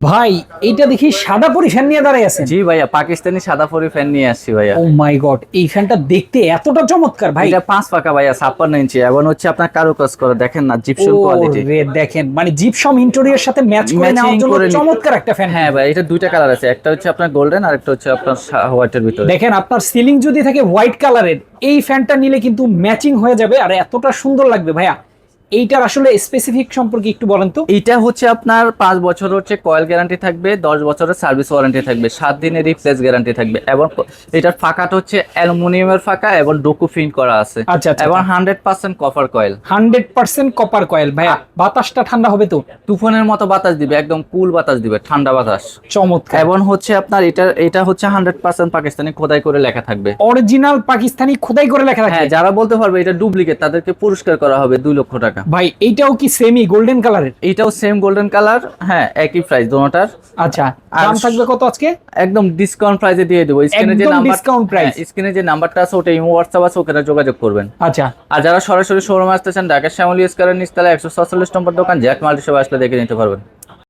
ভাই এইটা দেখি সাদা পরি ফ্যান নিয়ে দাঁড়ায় আছেন। জি ভাইয়া, পাকিস্তানি সাদা ফরি ফ্যান নিয়ে আসছি ভাইয়া। ও মাই গড, এই ফ্যানটা দেখতে এতটা চমৎকার ভাই। এটা 5 পাকা ভাইয়া, 56 ইঞ্চি, এবং হচ্ছে আপনার কারুকাজ করে দেখেন না, জিপসন ও কোয়ালিটি। রে, দেখেন মানে জিপসাম ইন্টেরিয়র সাথে ম্যাচ করে ম্যাচিং নেওয়ার জন্য করে চমৎকার একটা ফ্যান। হ্যাঁ ভাই, এটা দুইটা কালার আছে, একটা হচ্ছে আপনার গোল্ডেন আর একটা হচ্ছে আপনার হোয়াইটের ভিতরে। দেখেন আপনার সিলিং যদি থাকে হোয়াইট কালারের, এই ফ্যানটা নিলে কিন্তু ম্যাচিং হয়ে যাবে আর এতটা সুন্দর লাগবে। ভাইয়া এইটার আসলে স্পেসিফিক সম্পর্কে একটু বলেন তো। এটা হচ্ছে আপনার 5 বছর হচ্ছে কয়েল গ্যারান্টি থাকবে, 10 বছরের সার্ভিস ওয়ারেন্টি থাকবে, 7 দিনের রিপ্লেস গ্যারান্টি থাকবে, এবং এটার ফাঁকাটা হচ্ছে অ্যালুমিনিয়ামের ফাঁকা এবং ডোকু ফিন করা আছে। আচ্ছা আচ্ছা, এবং 100% কপার কয়েল। 100% copper coil. ভাইয়া বাতাসটা ঠান্ডা হবে তো? তুফানের মতো বাতাস দিবে, একদম কুল বাতাস দিবে, ঠান্ডা বাতাস। চমৎকার। এবং হচ্ছে আপনার এটা হচ্ছে 100% পাকিস্তানি খোদাই করে লেখা থাকবে। অরিজিনাল পাকিস্তানি খোদাই করে লেখা থাকে। হ্যাঁ, যারা বলতে পারবে এটা ডুপ্লিকেট তাদেরকে পুরস্কার করা হবে 2 লক্ষ টাকা। ভাই এইটাও কি সেমি গোল্ডেন কালারের? এটাও সেম গোল্ডেন কালার, হ্যাঁ একই প্রাইস দোনোটার। আচ্ছা, আর দাম থাকবে কত আজকে? একদম ডিসকাউন্ট প্রাইসে দিয়ে দেবো। স্ক্রিনে যে একদম নাম্বার, ডিসকাউন্ট প্রাইস। স্ক্রিনে যে নাম্বারটা আছে ওটা ইমো হোয়াটসঅ্যাপ আছে, ওখানে যোগাযোগ করবেন। আচ্ছা, আর যারা সরাসরি শোরুমে আসতে চান, ঢাকা শ্যামলী স্কয়ারের নিচতলা 147 নম্বর দোকান জ্যাক মাল্টি শপে আসলে দেখে নিতে পারবেন।